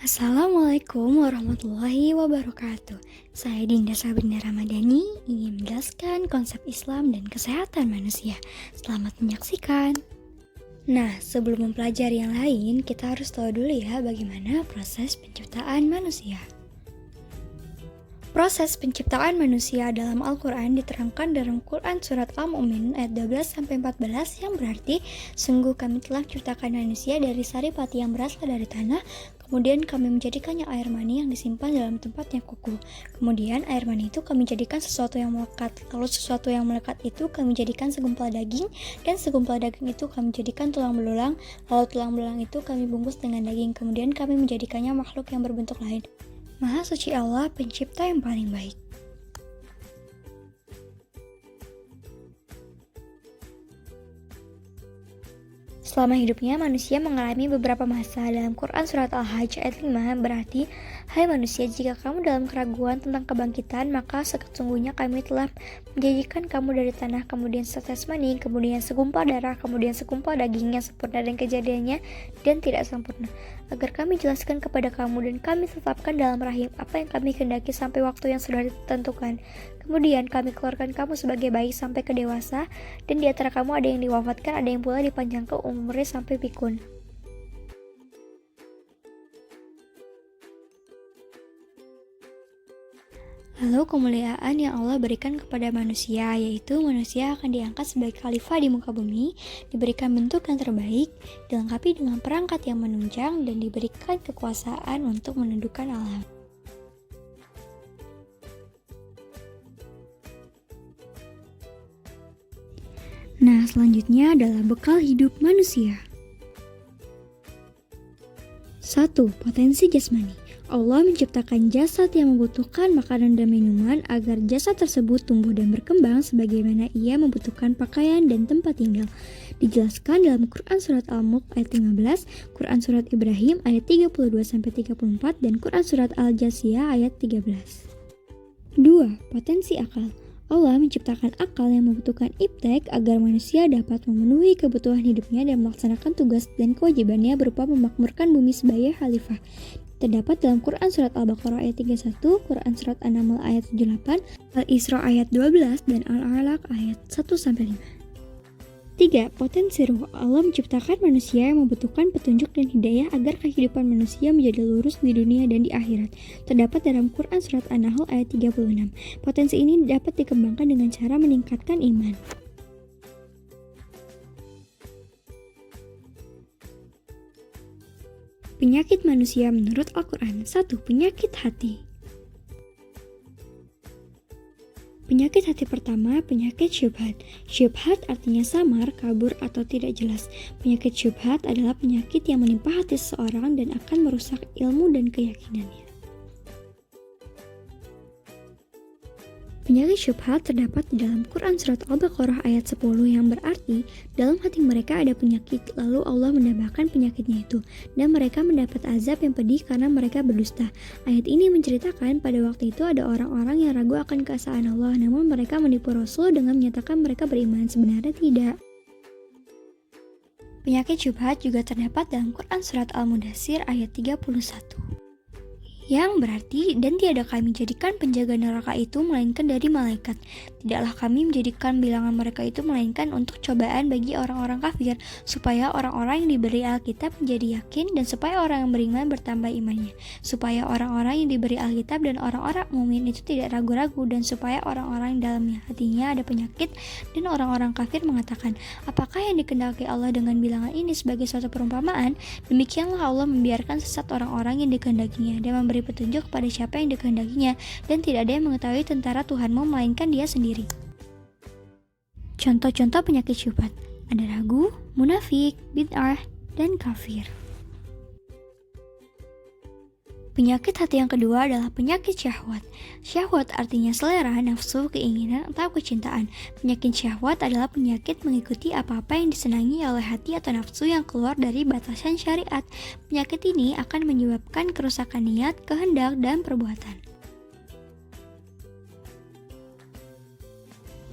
Assalamualaikum warahmatullahi wabarakatuh. Saya Dinda Sabrina Ramadhani ingin menjelaskan konsep Islam dan kesehatan manusia. Selamat menyaksikan. Nah, sebelum mempelajari yang lain, kita harus tahu dulu ya bagaimana proses penciptaan manusia. Proses penciptaan manusia dalam Al-Quran diterangkan dalam Quran Surat Al-Mu'min ayat 12-14 yang berarti, sungguh kami telah menciptakan manusia dari saripati yang berasal dari tanah, kemudian kami menjadikannya air mani yang disimpan dalam tempat yang kukuh. Kemudian air mani itu kami jadikan sesuatu yang melekat, lalu sesuatu yang melekat itu kami jadikan segumpal daging, dan segumpal daging itu kami jadikan tulang belulang, lalu tulang belulang itu kami bungkus dengan daging, kemudian kami menjadikannya makhluk yang berbentuk lain. Maha suci Allah, pencipta yang paling baik. Selama hidupnya, manusia mengalami beberapa masa. Dalam Quran Surat Al-Hajj ayat 5 berarti, hai manusia, jika kamu dalam keraguan tentang kebangkitan, maka sesungguhnya kami telah menjadikan kamu dari tanah, kemudian setetes mani, kemudian segumpal darah, kemudian segumpal daging yang sempurna dan kejadiannya dan tidak sempurna, agar kami jelaskan kepada kamu dan kami tetapkan dalam rahim apa yang kami kehendaki sampai waktu yang sudah ditentukan. Kemudian kami keluarkan kamu sebagai bayi sampai ke dewasa, dan di antara kamu ada yang diwafatkan, ada yang pula dipanjangkan umurnya sampai pikun. Lalu kemuliaan yang Allah berikan kepada manusia, yaitu manusia akan diangkat sebagai khalifah di muka bumi, diberikan bentuk yang terbaik, dilengkapi dengan perangkat yang menunjang, dan diberikan kekuasaan untuk menundukkan alam. Nah, selanjutnya adalah bekal hidup manusia. 1. Potensi jasmani. Allah menciptakan jasad yang membutuhkan makanan dan minuman agar jasad tersebut tumbuh dan berkembang sebagaimana ia membutuhkan pakaian dan tempat tinggal. Dijelaskan dalam Quran Surat Al-Mulk ayat 15, Quran Surat Ibrahim ayat 32-34, dan Quran Surat Al-Jasiyah ayat 13. 2. Potensi akal. Allah menciptakan akal yang membutuhkan iptek agar manusia dapat memenuhi kebutuhan hidupnya dan melaksanakan tugas dan kewajibannya berupa memakmurkan bumi sebagai khalifah. Terdapat dalam Quran Surat Al-Baqarah ayat 31, Quran Surat An-Naml ayat 78, Al-Isra ayat 12, dan Al-Alaq ayat 1-5. 3. Potensi ruh. Allah menciptakan manusia yang membutuhkan petunjuk dan hidayah agar kehidupan manusia menjadi lurus di dunia dan di akhirat. Terdapat dalam Quran Surat An-Nahl ayat 36. Potensi ini dapat dikembangkan dengan cara meningkatkan iman. Penyakit manusia menurut Al-Quran. 1. Penyakit hati. Penyakit hati pertama, penyakit syubhat. Syubhat artinya samar, kabur, atau tidak jelas. Penyakit syubhat adalah penyakit yang menimpa hati seseorang dan akan merusak ilmu dan keyakinannya. Penyakit syubhat terdapat di dalam Quran Surat Al-Baqarah ayat 10 yang berarti, dalam hati mereka ada penyakit, lalu Allah menambahkan penyakitnya itu, dan mereka mendapat azab yang pedih karena mereka berdusta. Ayat ini menceritakan pada waktu itu ada orang-orang yang ragu akan keesaan Allah, namun mereka menipu Rasul dengan menyatakan mereka beriman, sebenarnya tidak. Penyakit syubhat juga terdapat dalam Quran Surat Al-Mudaththir ayat 31. Yang berarti, dan tiada kami jadikan penjaga neraka itu melainkan dari malaikat. Tidaklah kami menjadikan bilangan mereka itu melainkan untuk cobaan bagi orang-orang kafir, supaya orang-orang yang diberi Alkitab menjadi yakin, dan supaya orang yang beriman bertambah imannya, supaya orang-orang yang diberi Alkitab dan orang-orang mukmin itu tidak ragu-ragu, dan supaya orang-orang yang dalam hatinya ada penyakit, dan orang-orang kafir mengatakan, apakah yang dikehendaki Allah dengan bilangan ini sebagai suatu perumpamaan? Demikianlah Allah membiarkan sesat orang-orang yang dikehendakinya, dan memberi petunjuk kepada siapa yang dikehendakinya, dan tidak ada yang mengetahui tentara Tuhanmu melainkan Dia sendiri. Contoh-contoh penyakit syubhat ada ragu, munafik, bid'ah, dan kafir. Penyakit hati yang kedua adalah penyakit syahwat. Syahwat artinya selera, nafsu, keinginan, atau kecintaan. Penyakit syahwat adalah penyakit mengikuti apa-apa yang disenangi oleh hati atau nafsu yang keluar dari batasan syariat. Penyakit ini akan menyebabkan kerusakan niat, kehendak, dan perbuatan.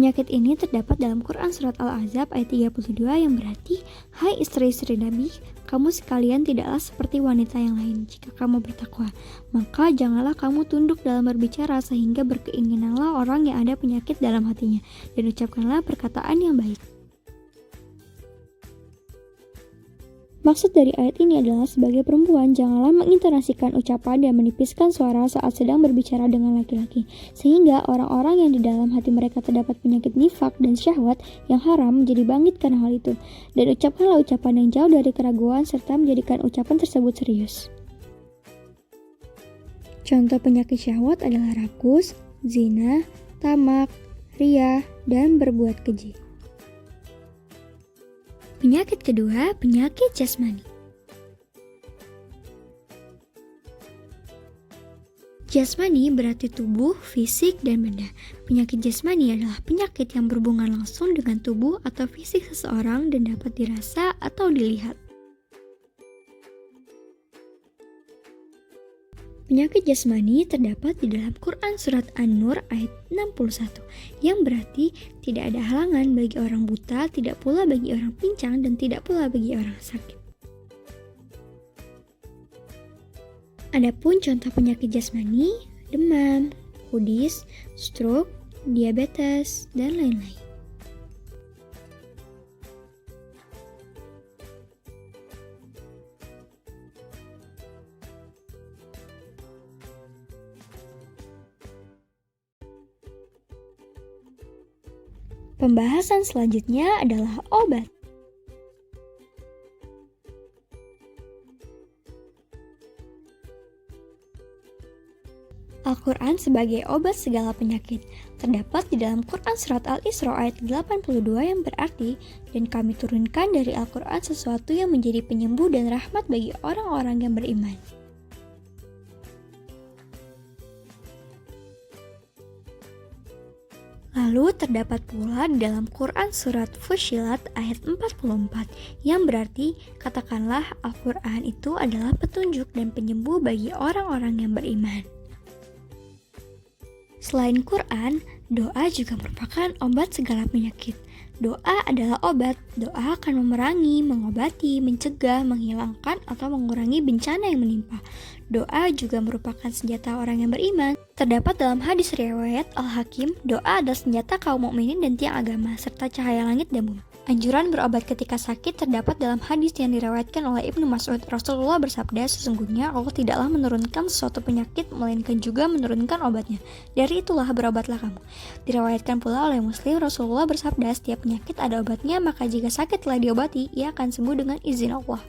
Penyakit ini terdapat dalam Quran Surat Al-Ahzab ayat 32 yang berarti, "Hai istri-istri Nabi, kamu sekalian tidaklah seperti wanita yang lain. Jika kamu bertakwa, maka janganlah kamu tunduk dalam berbicara sehingga berkeinginanlah orang yang ada penyakit dalam hatinya, dan ucapkanlah perkataan yang baik." Maksud dari ayat ini adalah sebagai perempuan, janganlah mengintonasikan ucapan dan menipiskan suara saat sedang berbicara dengan laki-laki, sehingga orang-orang yang di dalam hati mereka terdapat penyakit nifak dan syahwat yang haram menjadi bangkit karena hal itu. Dan ucapkanlah ucapan yang jauh dari keraguan serta menjadikan ucapan tersebut serius. Contoh penyakit syahwat adalah rakus, zina, tamak, riya, dan berbuat keji. Penyakit kedua, penyakit jasmani. Jasmani berarti tubuh, fisik, dan benda. Penyakit jasmani adalah penyakit yang berhubungan langsung dengan tubuh atau fisik seseorang dan dapat dirasa atau dilihat. Penyakit jasmani terdapat di dalam Quran Surat An-Nur ayat 61, yang berarti tidak ada halangan bagi orang buta, tidak pula bagi orang pincang, dan tidak pula bagi orang sakit. Adapun contoh penyakit jasmani, demam, kudis, stroke, diabetes, dan lain-lain. Pembahasan selanjutnya adalah obat. Al-Quran sebagai obat segala penyakit terdapat di dalam Quran Surat Al-Isra ayat 82 yang berarti, "Dan kami turunkan dari Al-Quran sesuatu yang menjadi penyembuh dan rahmat bagi orang-orang yang beriman." Lalu terdapat pula di dalam Quran Surat Fussilat ayat 44 yang berarti, "Katakanlah Al-Quran itu adalah petunjuk dan penyembuh bagi orang-orang yang beriman." Selain Quran, doa juga merupakan obat segala penyakit. Doa adalah obat. Doa akan memerangi, mengobati, mencegah, menghilangkan, atau mengurangi bencana yang menimpa. Doa juga merupakan senjata orang yang beriman. Terdapat dalam hadis riwayat Al-Hakim, doa adalah senjata kaum mukminin dan tiang agama, serta cahaya langit dan bumi. Anjuran berobat ketika sakit terdapat dalam hadis yang diriwayatkan oleh Ibnu Mas'ud. Rasulullah bersabda, "Sesungguhnya Allah tidaklah menurunkan sesuatu penyakit, melainkan juga menurunkan obatnya. Dari itulah berobatlah kamu." Diriwayatkan pula oleh Muslim, Rasulullah bersabda, "Setiap penyakit ada obatnya, maka jika sakit telah diobati, ia akan sembuh dengan izin Allah."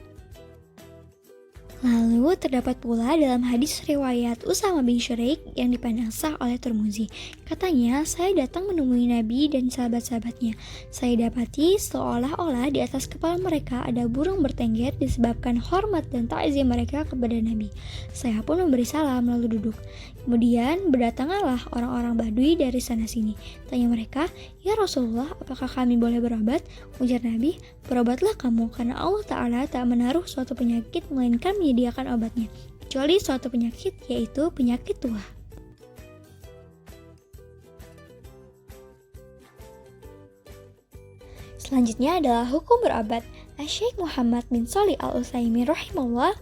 Lalu terdapat pula dalam hadis riwayat Usama bin Syuraik yang dipandang sah oleh Tirmidzi. Katanya, "Saya datang menemui Nabi dan sahabat-sahabatnya. Saya dapati seolah-olah di atas kepala mereka ada burung bertengger disebabkan hormat dan ta'zim mereka kepada Nabi. Saya pun memberi salam lalu duduk. Kemudian berdatanganlah orang-orang Badui dari sana-sini. Tanya mereka, 'Ya Rasulullah, apakah kami boleh berobat?' Ujar Nabi, 'Berobatlah kamu, karena Allah Ta'ala tak menaruh suatu penyakit melainkan menyediakan obatnya, kecuali suatu penyakit, yaitu penyakit tua.'" Selanjutnya adalah hukum berobat. Syekh Muhammad bin Shalih Al-Utsaimin rahimahullah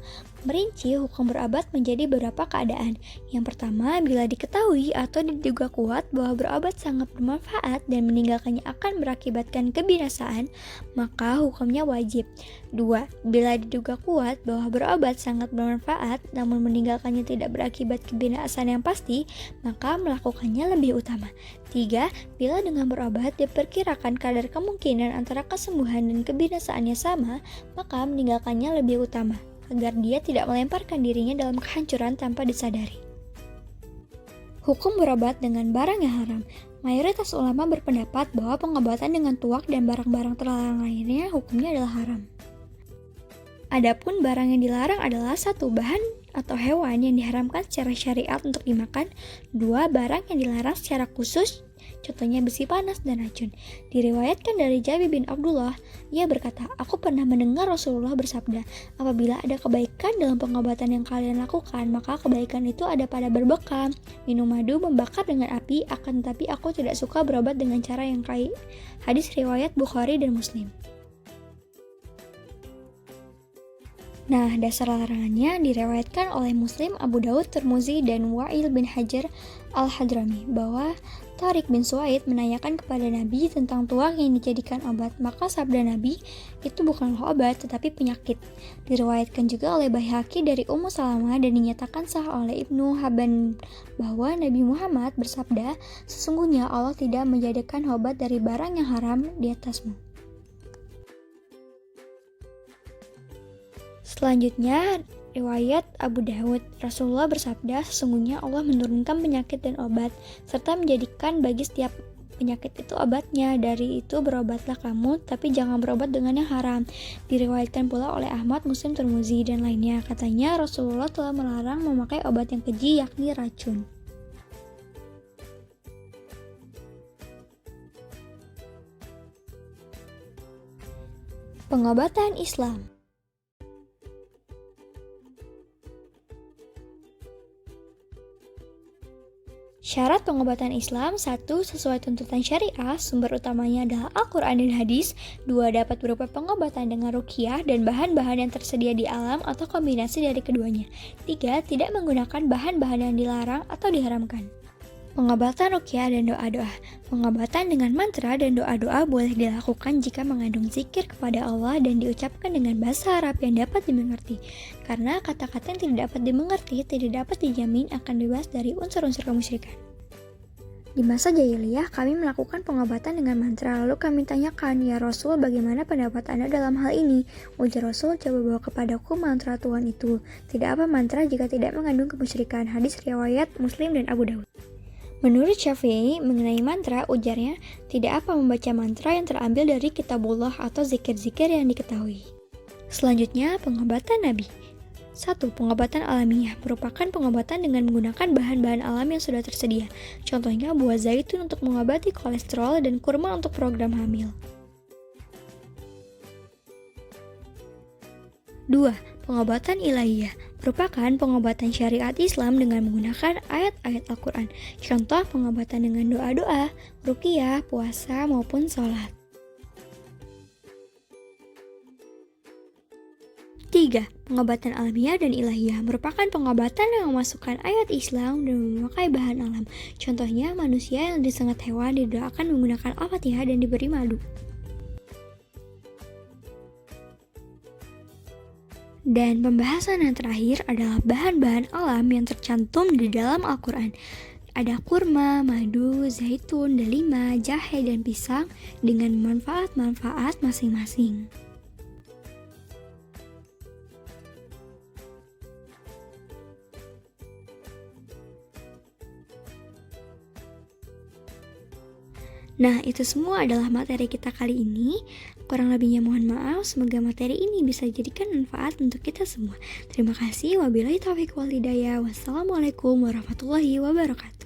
merinci hukum berobat menjadi beberapa keadaan. Yang pertama, bila diketahui atau diduga kuat bahwa berobat sangat bermanfaat dan meninggalkannya akan berakibatkan kebinasaan, maka hukumnya wajib. 2. Bila diduga kuat bahwa berobat sangat bermanfaat namun meninggalkannya tidak berakibat kebinasaan yang pasti, maka melakukannya lebih utama. 3. Bila dengan berobat diperkirakan kadar kemungkinan antara kesembuhan dan kebinasaannya sama, maka meninggalkannya lebih utama, agar dia tidak melemparkan dirinya dalam kehancuran tanpa disadari. Hukum berobat dengan barang yang haram. Mayoritas ulama berpendapat bahwa pengobatan dengan tuak dan barang-barang terlarang lainnya hukumnya adalah haram. Adapun barang yang dilarang adalah 1. Bahan atau hewan yang diharamkan secara syariat untuk dimakan. 2. Barang yang dilarang secara khusus, contohnya besi panas dan racun. Diriwayatkan dari Jabir bin Abdullah, ia berkata, aku pernah mendengar Rasulullah bersabda, apabila ada kebaikan dalam pengobatan yang kalian lakukan, maka kebaikan itu ada pada berbekam, minum madu, membakar dengan api, akan tetapi aku tidak suka berobat dengan cara yang kaya. Hadis riwayat Bukhari dan Muslim. Nah, dasar larangannya direwayatkan oleh Muslim, Abu Daud, Tirmizi, dan Wa'il bin Hajar al-Hadrami bahwa Tariq bin Suwaid menanyakan kepada Nabi tentang tuak yang dijadikan obat. Maka sabda Nabi, itu bukanlah obat tetapi penyakit. Direwayatkan juga oleh Baihaqi dari Ummu Salamah dan dinyatakan sah oleh Ibnu Hibban bahwa Nabi Muhammad bersabda, sesungguhnya Allah tidak menjadikan obat dari barang yang haram di atasmu. Selanjutnya, riwayat Abu Dawud, Rasulullah bersabda, sesungguhnya Allah menurunkan penyakit dan obat, serta menjadikan bagi setiap penyakit itu obatnya. Dari itu berobatlah kamu, tapi jangan berobat dengan yang haram. Diriwayatkan pula oleh Ahmad, Muslim, Tirmizi, dan lainnya. Katanya, Rasulullah telah melarang memakai obat yang keji, yakni racun. Pengobatan Islam. Syarat pengobatan Islam: 1. Sesuai tuntutan syariah, sumber utamanya adalah Al-Quran dan Hadis. 2. Dapat berupa pengobatan dengan ruqyah dan bahan-bahan yang tersedia di alam atau kombinasi dari keduanya. 3. Tidak menggunakan bahan-bahan yang dilarang atau diharamkan. Pengobatan ruqyah dan doa-doa. Pengobatan dengan mantra dan doa-doa boleh dilakukan jika mengandung zikir kepada Allah dan diucapkan dengan bahasa Arab yang dapat dimengerti. Karena kata-kata yang tidak dapat dimengerti tidak dapat dijamin akan bebas dari unsur-unsur kemusyrikan. Di masa jahiliyah, kami melakukan pengobatan dengan mantra. Lalu kami tanyakan, ya Rasul, bagaimana pendapat Anda dalam hal ini? Ujar Rasul, coba bawa kepadaku mantra Tuhan itu. Tidak apa mantra jika tidak mengandung kemusyrikan. Hadis riwayat Muslim dan Abu Daud. Menurut Syafi'i, mengenai mantra, ujarnya, tidak apa membaca mantra yang terambil dari kitabullah atau zikir-zikir yang diketahui. Selanjutnya, pengobatan Nabi. 1. Pengobatan alamiah merupakan pengobatan dengan menggunakan bahan-bahan alam yang sudah tersedia. Contohnya buah zaitun untuk mengobati kolesterol dan kurma untuk program hamil. 2. Pengobatan ilahiyah merupakan pengobatan syariat Islam dengan menggunakan ayat-ayat Al-Quran. Contoh pengobatan dengan doa-doa, ruqyah, puasa, maupun sholat. 3. Pengobatan alamiah dan ilahiyah merupakan pengobatan yang memasukkan ayat Islam dan memakai bahan alam. Contohnya manusia yang disengat hewan didoakan menggunakan Al-Fatihah dan diberi madu. Dan pembahasan yang terakhir adalah bahan-bahan alam yang tercantum di dalam Al-Quran. Ada kurma, madu, zaitun, delima, jahe, dan pisang dengan manfaat-manfaat masing-masing. Nah, itu semua adalah materi kita kali ini. Kurang lebihnya mohon maaf, semoga materi ini bisa jadikan manfaat untuk kita semua. Terima kasih, wabillahi taufiq wal hidayah. Wassalamualaikum warahmatullahi wabarakatuh.